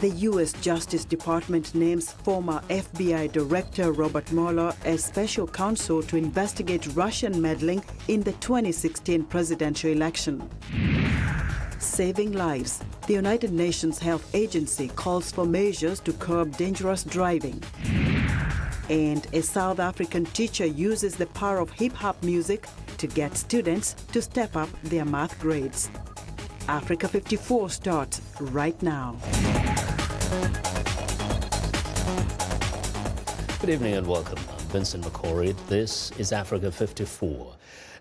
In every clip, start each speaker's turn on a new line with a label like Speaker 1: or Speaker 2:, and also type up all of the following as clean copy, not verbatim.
Speaker 1: The U.S. Justice Department names former FBI Director Robert Mueller as special counsel to investigate Russian meddling in the 2016 presidential election. Saving lives. The United Nations Health Agency calls for measures to curb dangerous driving. And a South African teacher uses the power of hip-hop music to get students to step up their math grades. Africa 54 starts right now.
Speaker 2: Good evening and welcome. I'm Vincent McCory. This is Africa 54.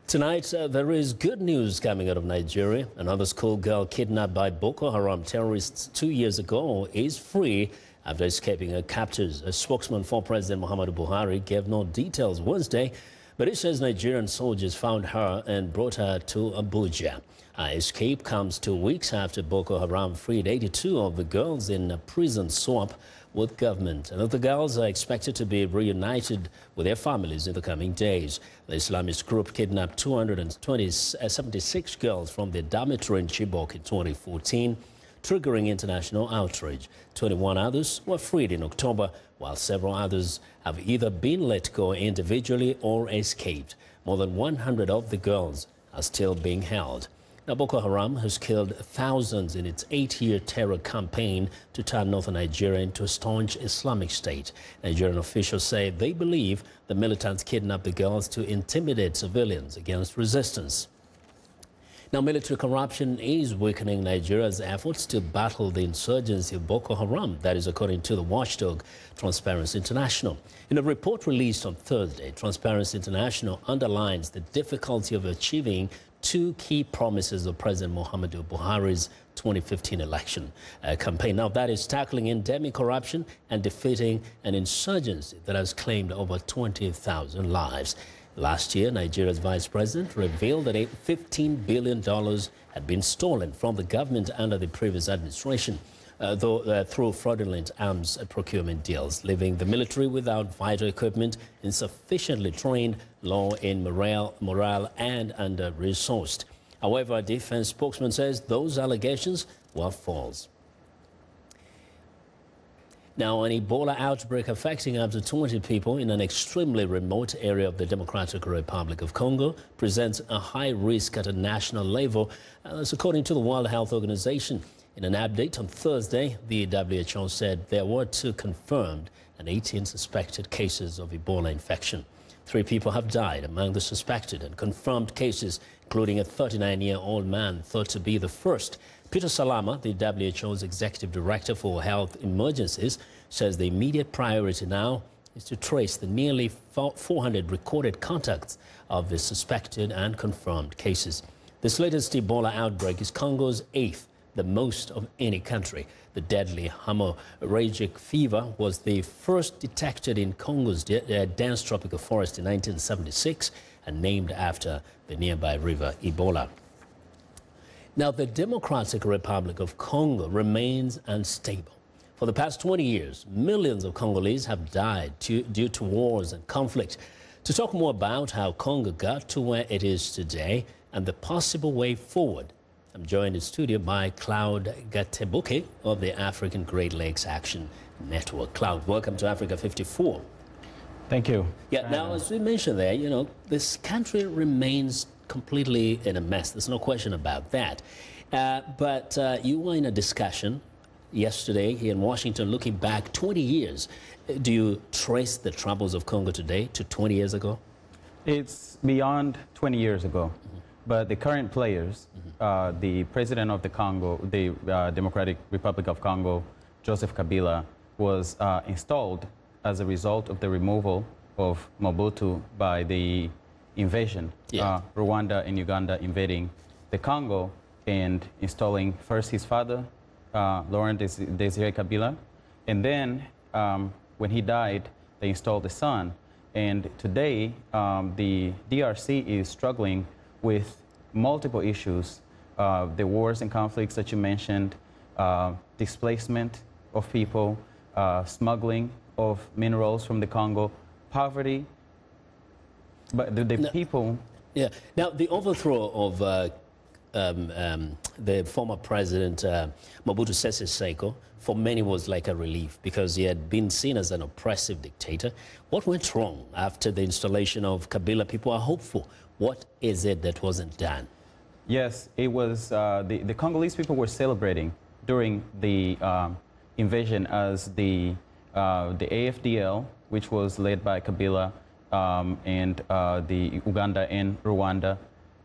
Speaker 2: Tonight, there is good news coming out of Nigeria. Another schoolgirl kidnapped by Boko Haram terrorists 2 years ago is free after escaping her captors. A spokesman for President Muhammadu Buhari gave no details Wednesday, but it says Nigerian soldiers found her and brought her to Abuja. Her escape comes 2 weeks after Boko Haram freed 82 of the girls in a prison swap with government. And the girls are expected to be reunited with their families in the coming days. The Islamist group kidnapped 76 girls from their dormitory in Chibok in 2014, triggering international outrage. 21 others were freed in October, while several others have either been let go individually or escaped. More than 100 of the girls are still being held. Now, Boko Haram has killed thousands in its 8-year terror campaign to turn northern Nigeria into a staunch Islamic state. Nigerian officials say they believe the militants kidnapped the girls to intimidate civilians against resistance. Now, military corruption is weakening Nigeria's efforts to battle the insurgency of Boko Haram. That is according to the watchdog Transparency International. In a report released on Thursday, Transparency International underlines the difficulty of achieving two key promises of President Muhammadu Buhari's 2015 election campaign. Now, that is tackling endemic corruption and defeating an insurgency that has claimed over 20,000 lives. Last year, Nigeria's vice president revealed that $15 billion had been stolen from the government under the previous administration, through fraudulent arms procurement deals, leaving the military without vital equipment, insufficiently trained, low in morale and under-resourced. However, a defense spokesman says those allegations were false. Now, an Ebola outbreak affecting up to 20 people in an extremely remote area of the Democratic Republic of Congo presents a high risk at a national level, that's according to the World Health Organization. In an update on Thursday, the WHO said there were 2 confirmed and 18 suspected cases of Ebola infection. 3 people have died among the suspected and confirmed cases, including a 39-year-old man thought to be the first. Peter Salama, the WHO's executive director for health emergencies, says the immediate priority now is to trace the nearly 400 recorded contacts of the suspected and confirmed cases. This latest Ebola outbreak is Congo's 8th, the most of any country. The deadly hemorrhagic fever was the first detected in Congo's dense tropical forest in 1976 and named after the nearby river Ebola. Now, the Democratic Republic of Congo remains unstable. For the past 20 years, millions of Congolese have died due to wars and conflict. To talk more about how Congo got to where it is today and the possible way forward, I'm joined in studio by Claude Gatebuke of the African Great Lakes Action Network. Claude, welcome to Africa 54.
Speaker 3: Thank you.
Speaker 2: Yeah, now, as we mentioned there, you know, this country remains completely in a mess. There's no question about that. But you were in a discussion yesterday here in Washington looking back 20 years. Do you trace the troubles of Congo today to 20 years ago?
Speaker 3: It's beyond 20 years ago. But the current players, the president of the Congo, the Democratic Republic of Congo, Joseph Kabila, was installed as a result of the removal of Mobutu by the invasion, Rwanda and Uganda invading the Congo and installing first his father, Laurent Desire Kabila, and then when he died, they installed the son. And today, the DRC is struggling with multiple issues, the wars and conflicts that you mentioned, displacement of people, smuggling of minerals from the Congo, poverty, but the people...
Speaker 2: Yeah. Now, the overthrow of the former president, Mobutu Sese Seko, for many was like a relief because he had been seen as an oppressive dictator. What went wrong after the installation of Kabila? People are hopeful. What is it that wasn't done?
Speaker 3: Yes, it was the Congolese people were celebrating during the invasion as the AFDL, which was led by Kabila, and the Uganda and Rwanda.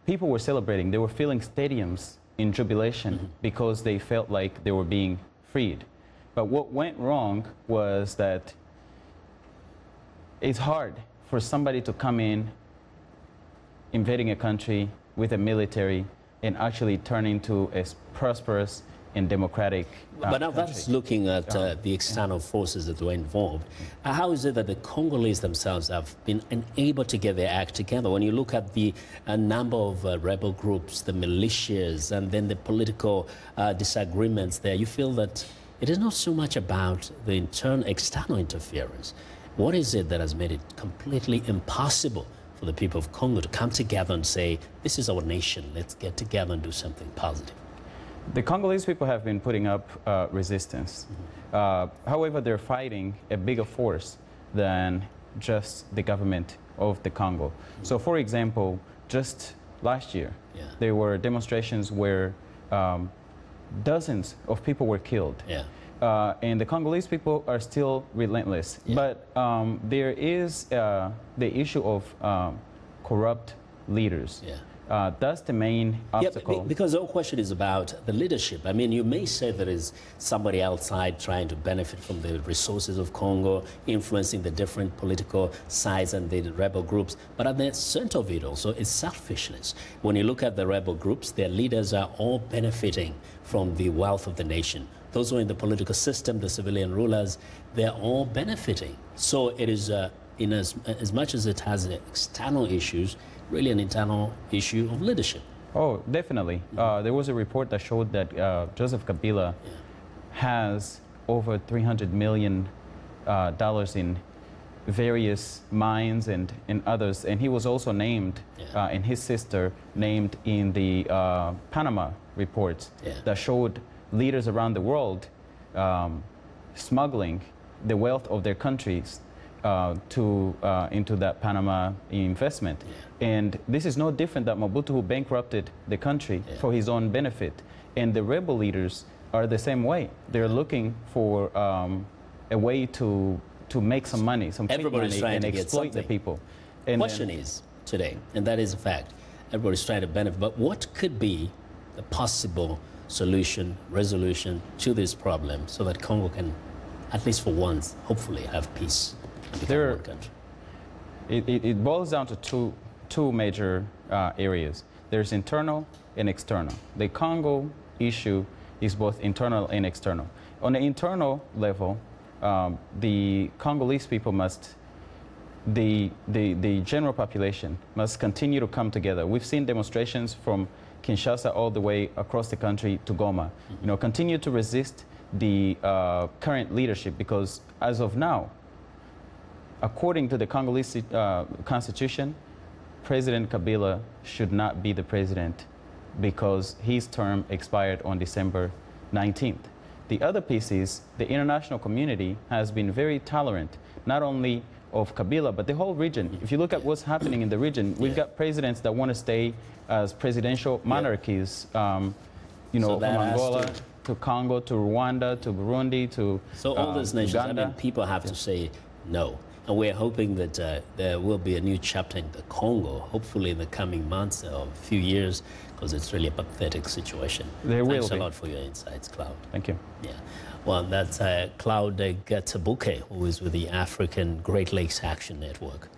Speaker 3: People were celebrating. They were filling stadiums in jubilation because they felt like they were being freed. But what went wrong was that it's hard for somebody to come in, invading a country with a military, and actually turn into a prosperous and democratic
Speaker 2: But now
Speaker 3: country.
Speaker 2: that's looking at the external forces that were involved. How is it that the Congolese themselves have been unable to get their act together? When you look at the number of rebel groups, the militias, and then the political disagreements there, you feel that it is not so much about the external interference. What is it that has made it completely impossible for the people of Congo to come together and say, this is our nation, let's get together and do something positive?
Speaker 3: The Congolese people have been putting up resistance. However, they're fighting a bigger force than just the government of the Congo. So, for example, just last year, there were demonstrations where dozens of people were killed. And the Congolese people are still relentless. But there is the issue of corrupt leaders. That's the main obstacle.
Speaker 2: Because the whole question is about the leadership. I mean, you may say there is somebody outside trying to benefit from the resources of Congo, influencing the different political sides and the rebel groups. But at the center of it also is selfishness. When you look at the rebel groups, their leaders are all benefiting from the wealth of the nation. Those who are in the political system, the civilian rulers, they're all benefiting. So it is, in as much as it has external issues, really an internal issue of leadership.
Speaker 3: Oh, definitely. There was a report that showed that Joseph Kabila has over $300 million in various mines and others. And he was also named, and his sister named in the Panama reports that showed leaders around the world smuggling the wealth of their countries into that Panama investment. And this is no different than Mobutu, who bankrupted the country for his own benefit. And the rebel leaders are the same way. They're looking for a way to make some money, some quick money, and exploit the people.
Speaker 2: The question is today, and that is a fact, everybody's trying to benefit, but what could be the possible solution, resolution to this problem so that Congo can, at least for once, hopefully have peace and become one country?
Speaker 3: It boils down to two major areas. There's internal and external. The Congo issue is both internal and external. On the internal level, the Congolese people must, the general population must continue to come together. We've seen demonstrations from Kinshasa all the way across the country to Goma. You know, continue to resist the current leadership, because as of now, according to the Congolese constitution, President Kabila should not be the president because his term expired on December 19th. The other piece is the international community has been very tolerant, not only of Kabila, but the whole region. If you look at what's happening in the region, we've got presidents that want to stay as presidential monarchies, you know, from Angola to Congo, to Rwanda, to Burundi, to
Speaker 2: So all those nations,
Speaker 3: Uganda.
Speaker 2: I mean, people have to say no. And we're hoping that there will be a new chapter in the Congo, hopefully in the coming months or a few years, because it's really a pathetic situation.
Speaker 3: There will be.
Speaker 2: Thanks a lot for your insights, Claude.
Speaker 3: Thank you.
Speaker 2: Yeah. Well, that's Claude Gatabuke, who is with the African Great Lakes Action Network.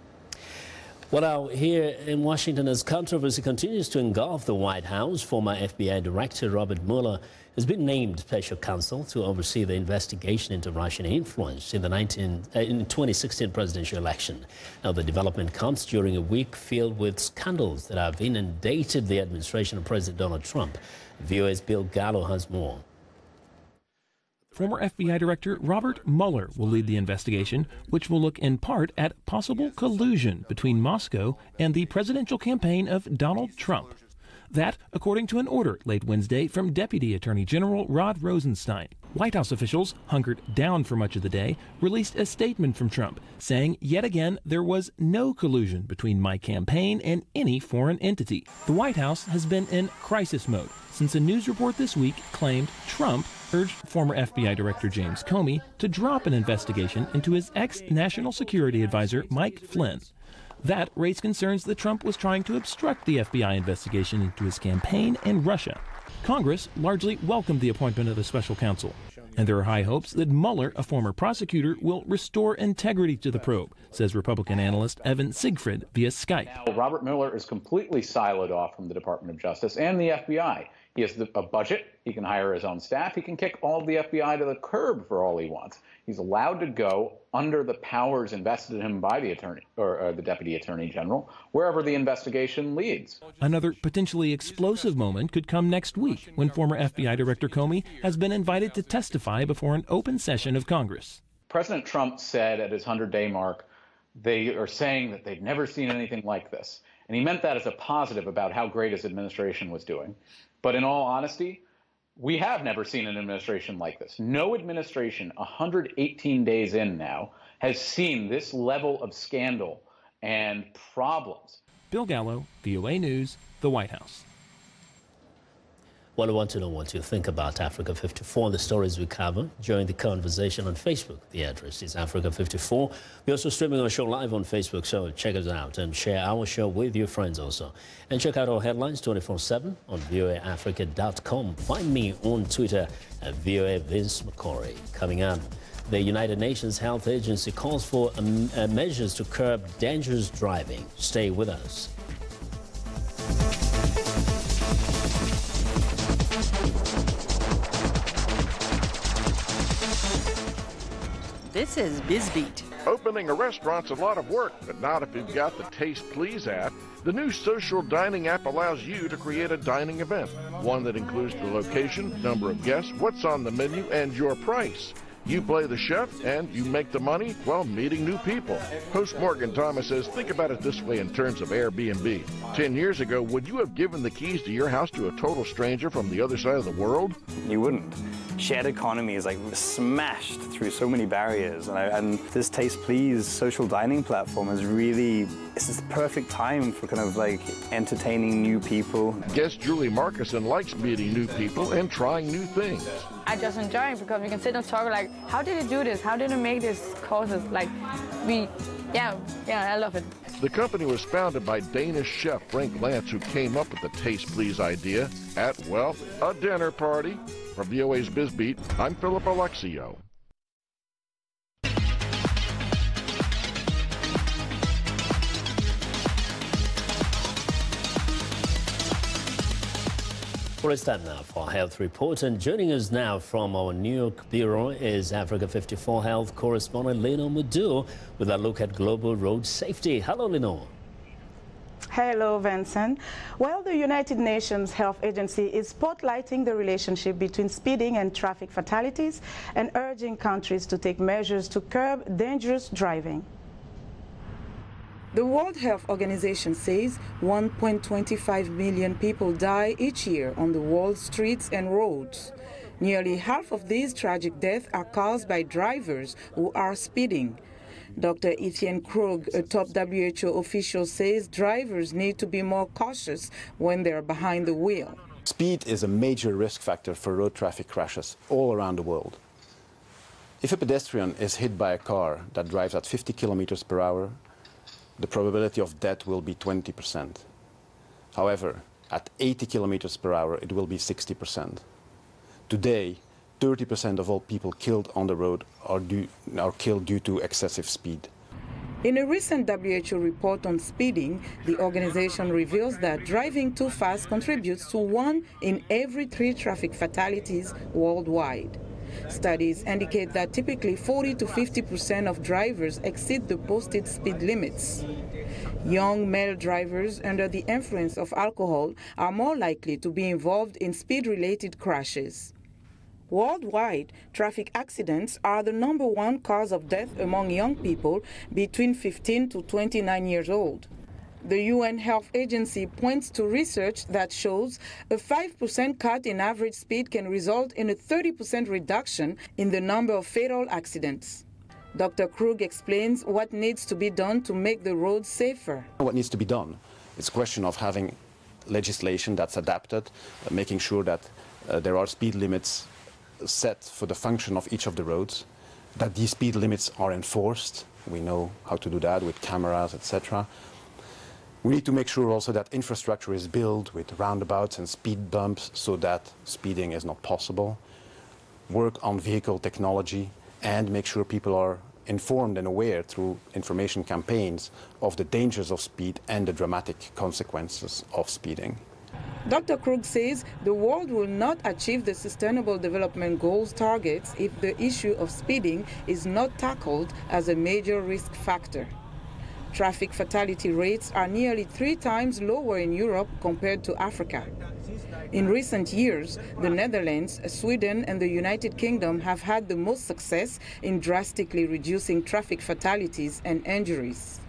Speaker 2: Well, now, here in Washington, as controversy continues to engulf the White House, former FBI Director Robert Mueller has been named special counsel to oversee the investigation into Russian influence in the 2016 presidential election. Now, the development comes during a week filled with scandals that have inundated the administration of President Donald Trump. VOA's Bill Gallo has more.
Speaker 4: Former FBI Director Robert Mueller will lead the investigation, which will look in part at possible collusion between Moscow and the presidential campaign of Donald Trump. That, according to an order late Wednesday from Deputy Attorney General Rod Rosenstein. White House officials, hunkered down for much of the day, released a statement from Trump saying yet again there was no collusion between my campaign and any foreign entity. The White House has been in crisis mode since a news report this week claimed Trump urged former FBI Director James Comey to drop an investigation into his ex-National Security Advisor Mike Flynn. That raised concerns that Trump was trying to obstruct the FBI investigation into his campaign in Russia. Congress largely welcomed the appointment of the special counsel, and there are high hopes that Mueller, a former prosecutor, will restore integrity to the probe, says Republican analyst Evan Siegfried via Skype.
Speaker 5: Now, Robert Mueller is completely siloed off from the Department of Justice and the FBI. He has a budget. He can hire his own staff. He can kick all of the FBI to the curb for all he wants. He's allowed to go under the powers invested in him by the attorney or the deputy attorney general, wherever the investigation leads.
Speaker 4: Another potentially explosive moment could come next week when former FBI Director Comey has been invited to testify before an open session of Congress.
Speaker 5: President Trump said at his 100-day mark, they are saying that they've never seen anything like this. And he meant that as a positive about how great his administration was doing. But in all honesty, we have never seen an administration like this. No administration, 118 days in now, has seen this level of scandal and problems.
Speaker 4: Bill Gallo, VOA News, the White House.
Speaker 2: Well, I want to know what you think about Africa 54 and the stories we cover during the conversation on Facebook. The address is Africa 54. We're also streaming our show live on Facebook, so check us out and share our show with your friends also. And check out our headlines 24/7 on voaafrica.com. Find me on Twitter at VOA Vince McCory. Coming up, the United Nations Health Agency calls for measures to curb dangerous driving. Stay with us.
Speaker 6: This is BizBeat.
Speaker 7: Opening a restaurant's a lot of work, but not if you've got the Taste Please app. The new social dining app allows you to create a dining event, one that includes the location, number of guests, what's on the menu, and your price. You play the chef, and you make the money while meeting new people. Host Morgan Thomas says, think about it this way in terms of Airbnb. 10 years ago, would you have given the keys to your house to a total stranger from the other side of the world?
Speaker 8: You wouldn't. Shared economy is like smashed through so many barriers, and this Taste Please social dining platform is really, it's the perfect time for kind of like entertaining new people.
Speaker 7: Guest Julie Markison likes meeting new people and trying new things.
Speaker 9: I just enjoy it because we can sit and talk like, how did you do this? How did you make this courses? Like, yeah, I love it.
Speaker 7: The company was founded by Danish chef Frank Lance, who came up with the Taste Please idea at, well, a dinner party. For VOA's BizBeat, I'm Philip Alexio.
Speaker 2: Well, it's time now for our health report, and joining us now from our New York bureau is Africa 54 health correspondent Lenore Mudu with a look at global road safety. Hello, Lenore.
Speaker 10: Hello, Vincent. Well, the United Nations Health Agency is spotlighting the relationship between speeding and traffic fatalities and urging countries to take measures to curb dangerous driving. The World Health Organization says 1.25 million people die each year on the world's streets and roads. Nearly half of these tragic deaths are caused by drivers who are speeding. Dr. Etienne Krug, a top WHO official, says drivers need to be more cautious when they're behind the wheel.
Speaker 11: Speed is a major risk factor for road traffic crashes all around the world. If a pedestrian is hit by a car that drives at 50 kilometers per hour, the probability of death will be 20%. However, at 80 kilometers per hour, it will be 60%. Today, 30% of all people killed on the road are killed due to excessive speed.
Speaker 10: In a recent WHO report on speeding, the organization reveals that driving too fast contributes to 1 in every 3 traffic fatalities worldwide. Studies indicate that typically 40 to 50% of drivers exceed the posted speed limits. Young male drivers under the influence of alcohol are more likely to be involved in speed-related crashes. Worldwide, traffic accidents are the #1 cause of death among young people between 15 to 29 years old. The UN Health Agency points to research that shows a 5% cut in average speed can result in a 30% reduction in the number of fatal accidents. Dr. Krug explains what needs to be done to make the roads safer.
Speaker 11: What needs to be done? It's a question of having legislation that's adapted, making sure that there are speed limits set for the function of each of the roads, that these speed limits are enforced. We know how to do that with cameras, etc. We need to make sure also that infrastructure is built with roundabouts and speed bumps so that speeding is not possible. Work on vehicle technology and make sure people are informed and aware through information campaigns of the dangers of speed and the dramatic consequences of speeding.
Speaker 10: Dr. Krug says the world will not achieve the Sustainable Development Goals targets if the issue of speeding is not tackled as a major risk factor. Traffic fatality rates are nearly 3 times lower in Europe compared to Africa. In recent years, the Netherlands, Sweden and the United Kingdom have had the most success in drastically reducing traffic fatalities and injuries.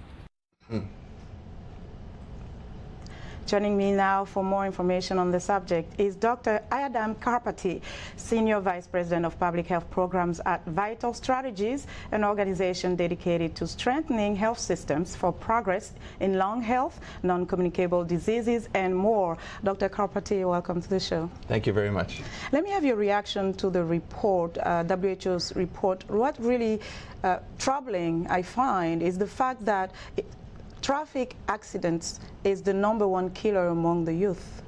Speaker 10: Joining me now for more information on the subject is Dr. Adam Karpathy, Senior Vice President of Public Health Programs at Vital Strategies, an organization dedicated to strengthening health systems for progress in lung health, non-communicable diseases, and more. Dr. Karpathy, welcome to the show.
Speaker 12: Thank you very much.
Speaker 10: Let me have your reaction to the report, WHO's report. What really troubling, I find, is the fact that traffic accidents is the #1 killer among the youth.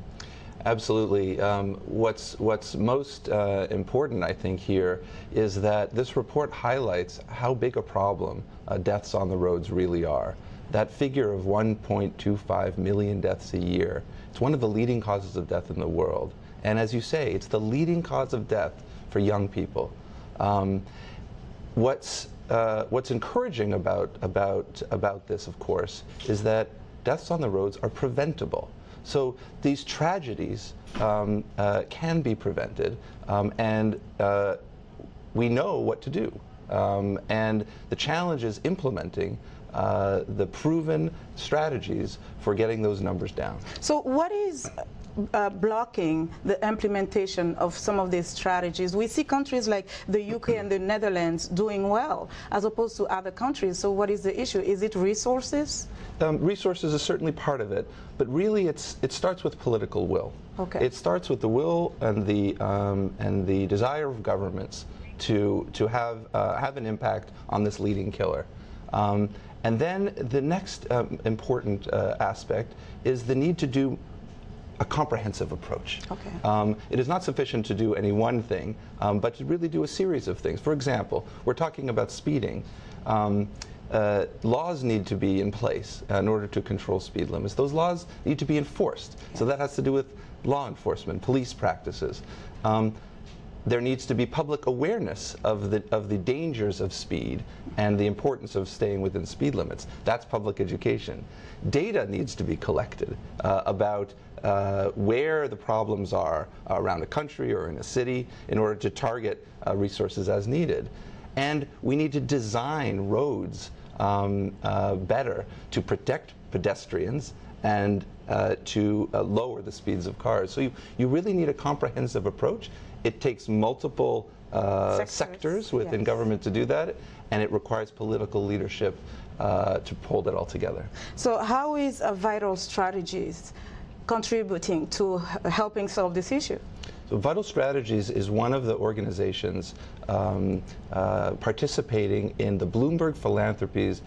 Speaker 12: Absolutely. What's most important, I think, here is that this report highlights how big a problem deaths on the roads really are. That figure of 1.25 million deaths a year, it's one of the leading causes of death in the world. And as you say, it's the leading cause of death for young people. What's encouraging about this, of course, is that deaths on the roads are preventable. So these tragedies can be prevented, and we know what to do. And the challenge is implementing the proven strategies for getting those numbers down.
Speaker 10: So what is blocking the implementation of some of these strategies? We see countries like the UK and the Netherlands doing well as opposed to other countries. So what is the issue? Is it resources?
Speaker 12: Resources is certainly part of it, but really it starts with political will.
Speaker 10: Okay.
Speaker 12: It starts with the will and the desire of governments to have an impact on this leading killer. And then the next important aspect is the need to do a comprehensive approach.
Speaker 10: Okay.
Speaker 12: It is not sufficient to do any one thing, but to really do a series of things. For example, we're talking about speeding. Laws need to be in place in order to control speed limits. Those laws need to be enforced. Yeah. So that has to do with law enforcement, police practices. There needs to be public awareness of the dangers of speed and the importance of staying within speed limits. That's public education. Data needs to be collected about where the problems are around a country or in a city in order to target resources as needed. And we need to design roads better to protect pedestrians and to lower the speeds of cars. So you really need a comprehensive approach. It takes multiple sectors within government to do that, and it requires political leadership to hold it all together.
Speaker 10: So how is Vital Strategies contributing to helping solve this issue?
Speaker 12: So Vital Strategies is one of the organizations participating in the Bloomberg Philanthropies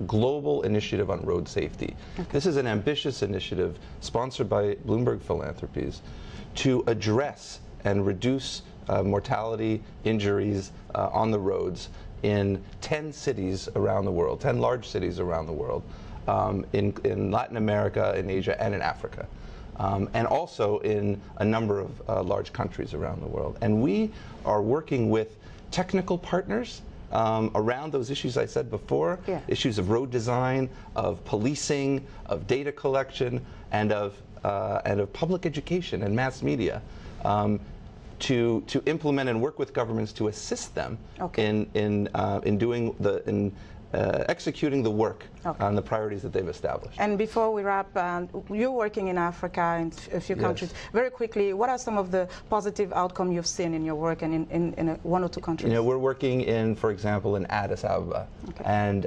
Speaker 12: global initiative on road safety. Okay. This is an ambitious initiative sponsored by Bloomberg Philanthropies to address and reduce mortality, injuries on the roads in 10 cities around the world, 10 large cities around the world, in Latin America, in Asia, and in Africa. And also in a number of large countries around the world. And we are working with technical partners around those issues I said before, issues of road design, of policing, of data collection, and of public education and mass media, to implement and work with governments to assist them in executing the work on the priorities that they've established.
Speaker 10: And before we wrap, you're working in Africa in a few countries. Very quickly, what are some of the positive outcomes you've seen in your work and in one or two countries?
Speaker 12: You know, we're working in, for example, in Addis Ababa, and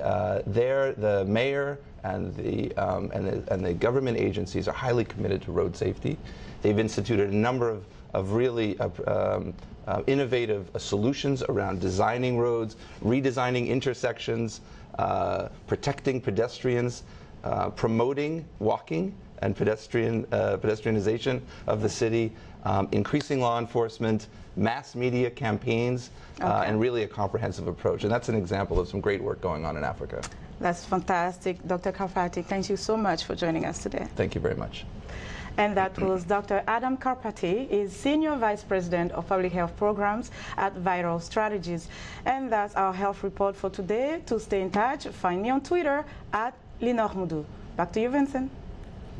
Speaker 12: there the mayor and the government agencies are highly committed to road safety. They've instituted a number of really innovative solutions around designing roads, redesigning intersections, protecting pedestrians, promoting walking and pedestrianization of the city, increasing law enforcement, mass media campaigns, and really a comprehensive approach. And that's an example of some great work going on in Africa.
Speaker 10: That's fantastic. Dr. Karpati, thank you so much for joining us today.
Speaker 12: Thank you very much.
Speaker 10: And that was Dr. Adam Karpati, is Senior Vice President of Public Health Programs at Vital Strategies. And that's our health report for today. To stay in touch, find me on Twitter at Lenore Moudou. Back to you, Vincent.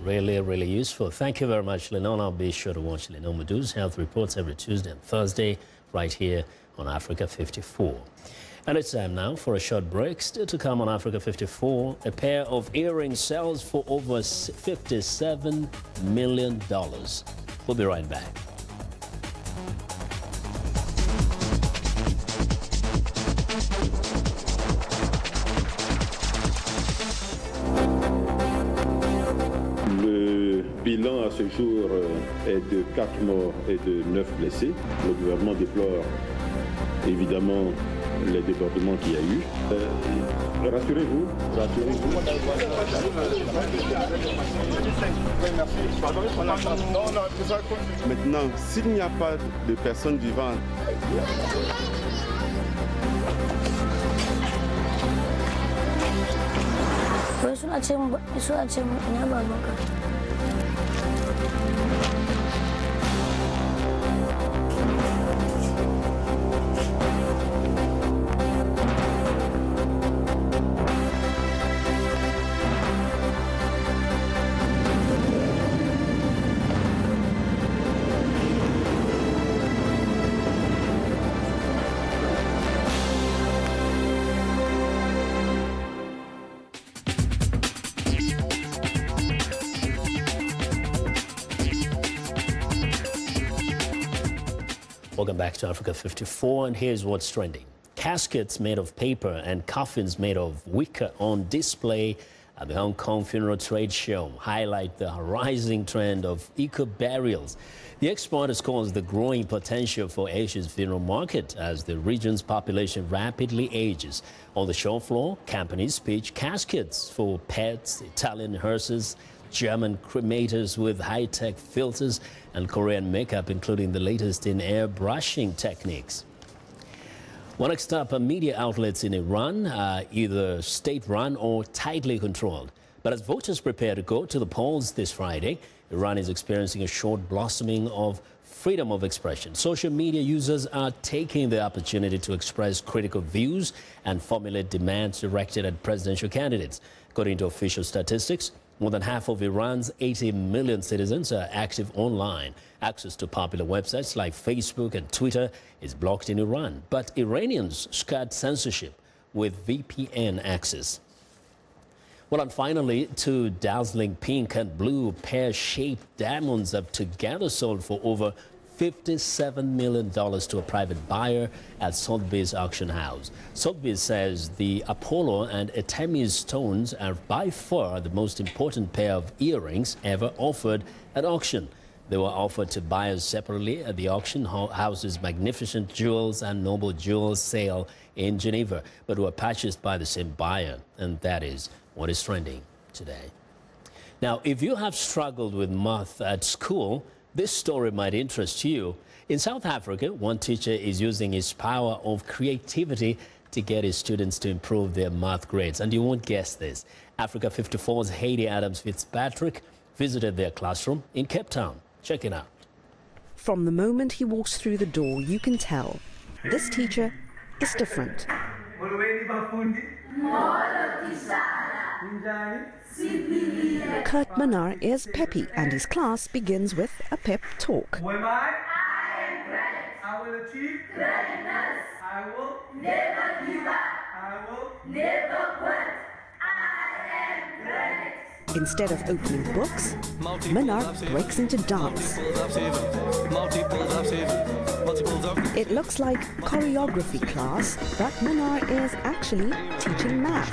Speaker 2: Really, really useful. Thank you very much, Lenore. I'll be sure to watch Lenore Moudou's health reports every Tuesday and Thursday right here on Africa 54. And it's time now for a short break. Still to come on Africa 54, a pair of earrings sells for over $57 million. We'll be right back.
Speaker 13: Le bilan à ce jour est de 4 morts et de 9 blessés. Le gouvernement déplore évidemment les débordements qu'il y a eu. Rassurez-vous, Maintenant, s'il n'y a pas de personnes vivantes,
Speaker 2: Welcome back to Africa 54, and here's what's trending. Caskets made of paper and coffins made of wicker on display at the Hong Kong Funeral Trade Show highlight the rising trend of eco-burials. The export has caused the growing potential for Asia's funeral market as the region's population rapidly ages. On the show floor, companies pitch caskets for pets, Italian hearses, German cremators with high-tech filters, and Korean makeup, including the latest in airbrushing techniques. One next up, media outlets in Iran are either state-run or tightly controlled. But as voters prepare to go to the polls this Friday, Iran is experiencing a short blossoming of freedom of expression. Social media users are taking the opportunity to express critical views and formulate demands directed at presidential candidates. According to official statistics, more than half of Iran's 80 million citizens are active online. Access to popular websites like Facebook and Twitter is blocked in Iran, but Iranians skirt censorship with VPN access. Well, and finally, two dazzling pink and blue pear-shaped diamonds have together sold for over $57 million to a private buyer at Sotheby's auction house. Sotheby's says the Apollo and Artemis stones are by far the most important pair of earrings ever offered at auction. They were offered to buyers separately at the auction house's Magnificent Jewels and Noble Jewels sale in Geneva, but were purchased by the same buyer, and that is what is trending today. Now, if you have struggled with math at school, this story might interest you. In South Africa, one teacher is using his power of creativity to get his students to improve their math grades. And you won't guess this. Africa 54's Haiti Adams Fitzpatrick visited their classroom in Cape Town. Check it out.
Speaker 14: From the moment he walks through the door, you can tell this teacher is different. Kurt Manar is peppy, and his class begins with a pep talk.
Speaker 15: I am great. I will achieve greatness. I will never give up. I will never
Speaker 14: Instead of opening books, Minar breaks into dance. It looks like choreography class, but Minar is actually teaching math.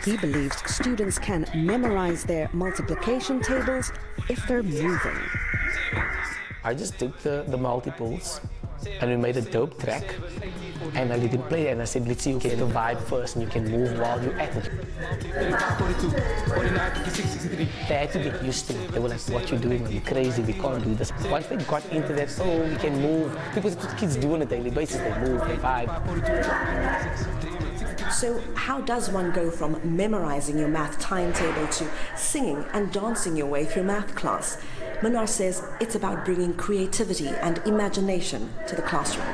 Speaker 14: He believes students can memorize their multiplication tables if they're moving.
Speaker 16: I just took the multiples and we made a dope track and I let him play and I said, let's see, you get the vibe first and you can move while you're at it. They had to get used to it. They were like, what you doing? Are you crazy? We can't do this. Once they got into that, oh, we can move. Because it's what kids do on a daily basis. They move, they vibe.
Speaker 14: So how does one go from memorizing your math timetable to singing and dancing your way through math class? Minar says it's about bringing creativity and imagination to the classroom.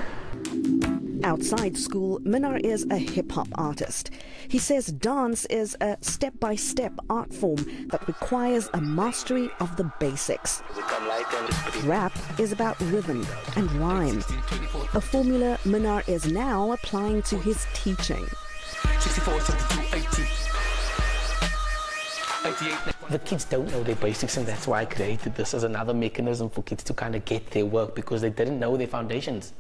Speaker 14: Outside school, Minar is a hip-hop artist. He says dance is a step-by-step art form that requires a mastery of the basics. Rap is about rhythm and rhyme, a formula Minar is now applying to his teaching.
Speaker 16: The kids don't know their basics, and that's why I created this as another mechanism for kids to kind of get their work because they didn't know their foundations.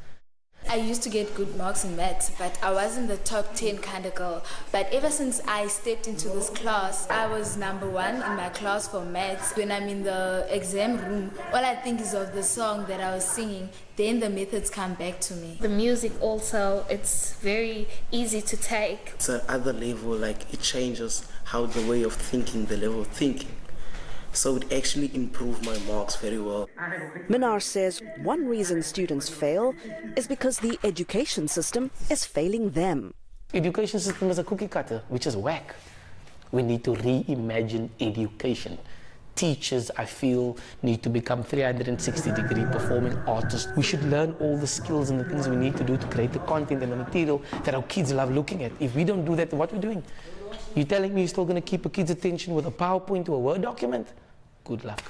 Speaker 17: I used to get good marks in maths, but I wasn't the top 10 kind of girl. But ever since I stepped into this class, I was #1 in my class for maths. When I'm in the exam room, all I think is of the song that I was singing, then the methods come back to me.
Speaker 18: The music also, it's very easy to take.
Speaker 19: It's another level, like it changes how the way of thinking, the level of thinking. So it actually improved my marks very well.
Speaker 14: Minar says one reason students fail is because the education system is failing them.
Speaker 16: Education system is a cookie cutter, which is whack. We need to reimagine education. Teachers, I feel, need to become 360-degree performing artists. We should learn all the skills and the things we need to do to create the content and the material that our kids love looking at. If we don't do that, what are we doing? You're telling me you're still going to keep a kid's attention with a PowerPoint or a Word document? Good luck.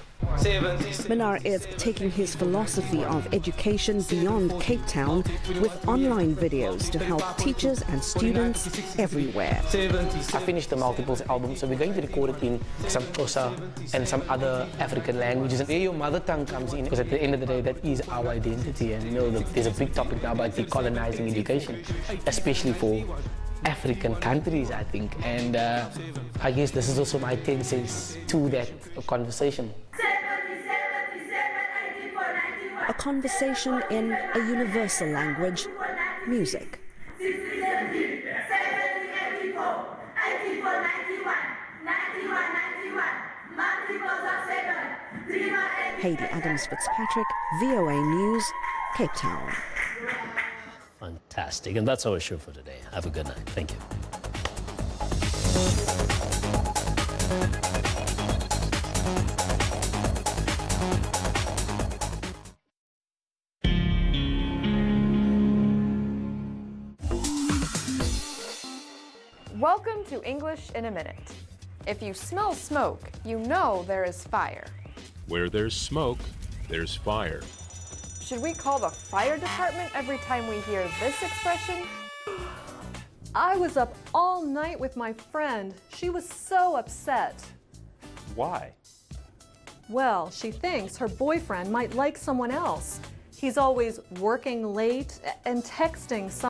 Speaker 14: Minar is taking his philosophy of education beyond Cape Town with online videos to help teachers and students everywhere.
Speaker 16: I finished the Multiples album, so we're going to record it in some Xhosa and some other African languages. And there your mother tongue comes in, because at the end of the day, that is our identity. And you know, there's a big topic now about decolonizing education, especially for African countries, I think, and I guess this is also my 10 cents to that conversation.
Speaker 14: A conversation in a universal language, music. Heidi Adams Fitzpatrick, VOA News, Cape Town.
Speaker 2: Fantastic. And that's our show for today. Have a good night. Thank you.
Speaker 20: Welcome to English in a Minute. If you smell smoke, you know there is fire.
Speaker 21: Where there's smoke, there's fire.
Speaker 20: Should we call the fire department every time we hear this expression?
Speaker 22: I was up all night with my friend. She was so upset.
Speaker 21: Why?
Speaker 22: Well, she thinks her boyfriend might like someone else. He's always working late and texting someone